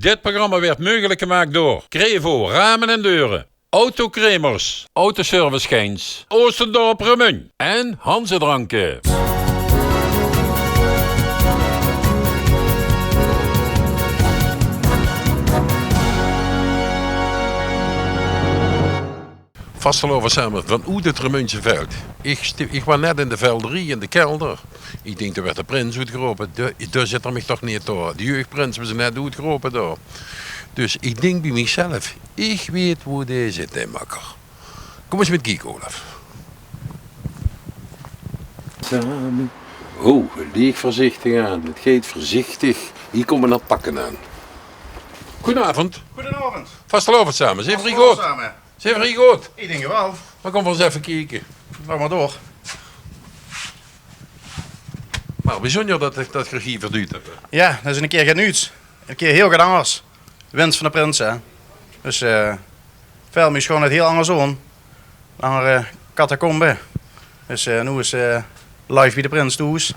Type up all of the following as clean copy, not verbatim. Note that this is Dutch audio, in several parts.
Dit programma werd mogelijk gemaakt door Crevo Ramen en Deuren, Autokremers, Autoservice Geens, Oosterdorp Remun en Hanze Dranken. Vastelover samen van Oed het Remuntje veld. Ik was net in de velderie in de kelder. Ik denk, er werd de prins uitgeroepen. Daar zit er mij toch niet door. De jeugdprins was net uitgeroepen daar. Dus ik denk bij mezelf, ik weet hoe deze zit, hè, makker. Kom eens met Kiek, Olaf. Samen. Oh, leeg voorzichtig aan. Het gaat voorzichtig. Hier komen we naar het pakken aan. Goedenavond. Goedenavond. Vastelover samen. Zijn vrij goed? Zijn vrij goed? Ik denk wel. We komen eens even kijken. Laat maar door. Maar bijzonder dat ik dat regie verduurd heb. Ja, dat is een keer genuits. Een keer heel anders. De winst van de prins, hè. Dus film is gewoon het heel anders aan. Naar catacombe. Dus nu is live bij de prins toes.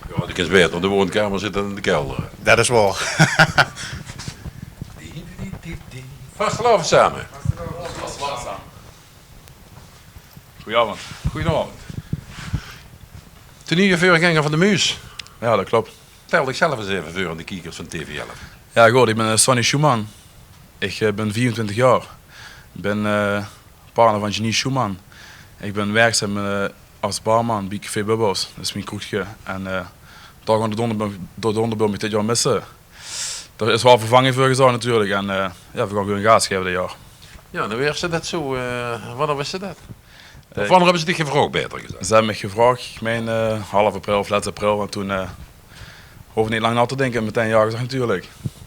Ja, dat is beter. De woonkamer zit in de kelder. Dat is waar. Vastelover samen. Goedenavond. Goedenavond. De nieuwe voorganger van de Muus. Ja, dat klopt. Stel ik zelf eens even voor aan de kijkers van TV11. Ja, goed, ik ben Sonny Schumann. Ik ben 24 jaar. Ik ben partner van Genie Schumann. Ik ben werkzaam als barman bij Café Bubbles. Dat is mijn kroegje. En daar gaan de Donderburg dit jaar missen. Er is wel vervanging voor gezorgd natuurlijk. En ja, we gaan gewoon gas geven dit jaar. Ja, dan weer ze dat zo. Wanneer wist ze dat? Of wanneer hebben ze dit gevraagd, beter gezegd? Ze hebben me gevraagd, ik meen half april of laat april. En toen hoef ik niet lang na te denken, meteen ja gezegd natuurlijk.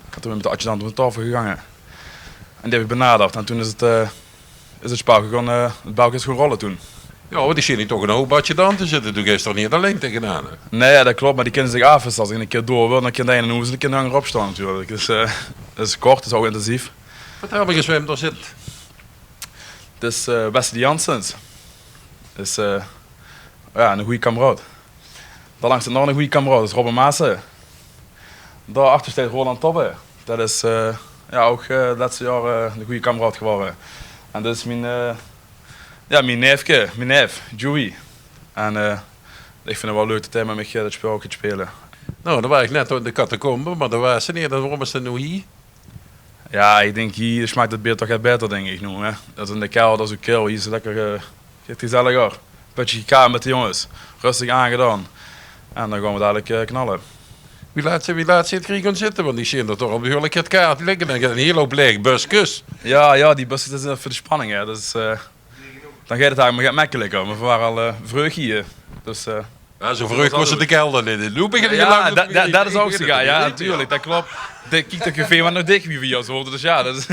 En toen ben ik met de adjudant op de tafel gegaan. En die heb ik benaderd. En toen is het spel gewoon, het balk is gewoon rollen toen. Ja, want ik zie niet toch een hoop adjudant te zitten. Toen is er niet alleen tegenaan. Hè? Nee, ja, dat klopt, maar die kunnen zich af. Dus als ik een keer door wil, dan kan de ene hoeven ze een keer langer opstaan natuurlijk. Dus het is kort, het is ook intensief. Wat heb je gezwemd daar zit? Het is Wesley Janssens. Het is ja, een goede kameraad. Daarlangs zit nog een goede kameraad, dat is Robin Maassen. Daarachter staat Roland Tobbe. Dat is ja, ook het laatste jaar een goede kameraad geworden. En dat is mijn neef, Joey. En ik vind het wel leuk dat hij met mij dat spel gaat spelen. Nou, dan was ik net in de catacombe, maar daar was ze niet. Waarom is dat nu hier? Ja, ik denk hier smaakt het bier toch echt beter, denk ik. Nu, hè. Dat is in de kelder, dat is ook kil. Hier is het lekker gezelliger. Een beetje gekaapt met de jongens. Rustig aangedaan. En dan gaan we dadelijk knallen. Wie laat ze het kriegen zitten? Want die zien er toch al behoorlijk het kaart liggen. En een hele hoop leeg buskus. Ja, die bus is voor de spanning. Hè. Dus, dan gaat het eigenlijk makkelijker. Maar we waren al vreugd hier. Dus, ja, zo vreugd was het de kelder niet. Nu begin je ja, lang dat is ook zo. Ja, natuurlijk, dat klopt. Kijk, dat café wat nog dicht wie voor jou worden. Dus ja, dat is...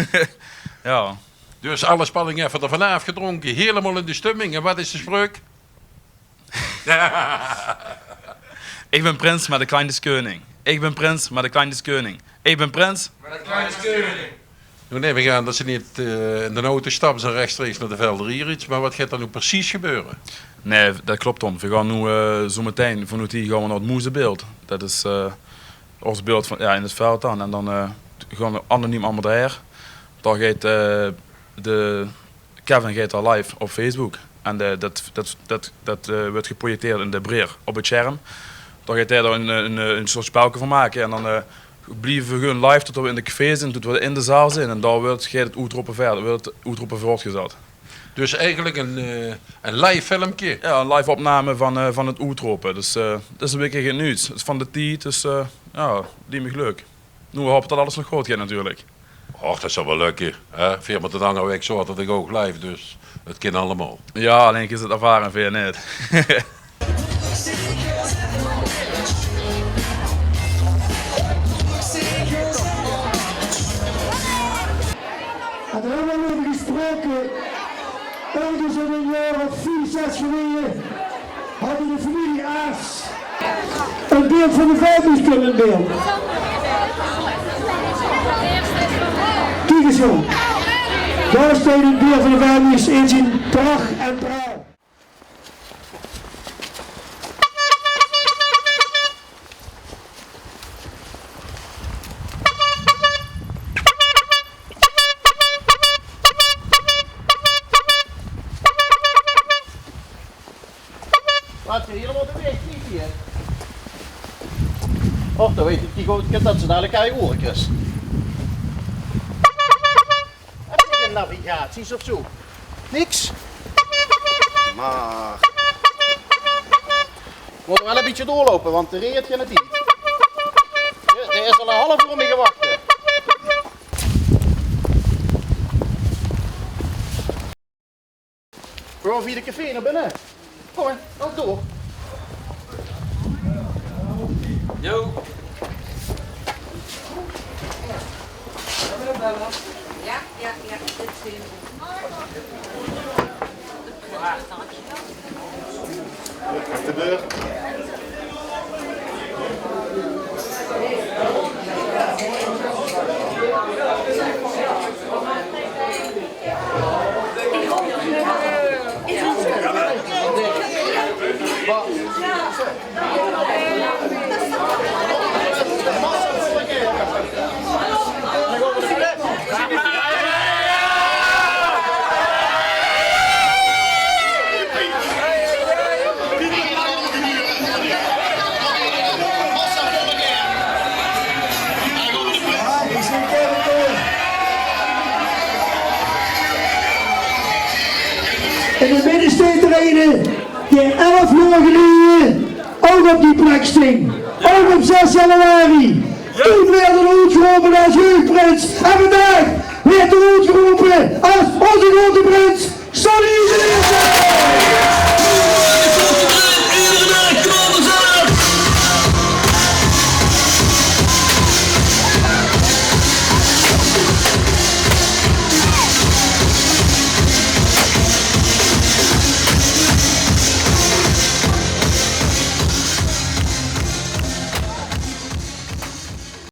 ja. Dus alle spanning even ervan afgedronken. Helemaal in de stemming. En wat is de spreuk? Ik ben prins, maar de kleine koning. Ik ben prins, maar de kleine koning. Ik ben prins, maar de kleine koning. Nu neem ik aan dat ze niet in de auto stappen en rechtstreeks naar de velderie iets. Maar wat gaat er nu precies gebeuren? Nee, dat klopt Tom. We gaan nu zo meteen vanuit hier gaan we naar het Moezebeeld. Dat is ons beeld van, ja, in het veld dan. En dan gaan we anoniem allemaal daar. Daar gaat Kevin gaat daar live op Facebook. En dat wordt geprojecteerd in de breer op het scherm. Daar gaat hij daar een soort spelke van maken. En dan blijven we gewoon live tot we in de café zijn, tot we in de zaal zijn. En daar wordt het uitroepen verder, wordt het uitroepen voortgezet. Dus eigenlijk een live filmpje? Ja, een live opname van het uitroepen. Dus dat is een beetje geen nieuws. Het is van de tijd, dus ja, die me leuk. Nu hopen dat alles nog goed gaat natuurlijk. Och, dat is wel leuk. Veel met de lange week zorgt dat ik ook live, dus het kan allemaal. Ja, alleen is het ervaren veel niet. En daar hebben we over gesproken. Ergens in een jaar of 4, 6 geleden hadden de familie Aas een beeld van de vuilnis kunnen beelden. Kijk eens zo. Daar staat het beeld van de vuilnis in zijn pracht en praal. beweegt niet hier. Och, dan weet ik niet dat ze dadelijk aan je oren krijgt. Heb je geen navigaties of zo? Niks. Maar... We moeten wel een beetje doorlopen, want de reet je het niet. Er is al een half uur mee gewacht. Gewoon via de café naar binnen. Kom maar, loop door. Yo. Ja, dit is De deur. In de middensteed er een die 11 jaar geleden ook op die plek sting. Ook op 6 januari. Toen werd er uitgeroepen als jeugdprins. En vandaag werd er uitgeroepen als onze grote prins, Sonny Iseling.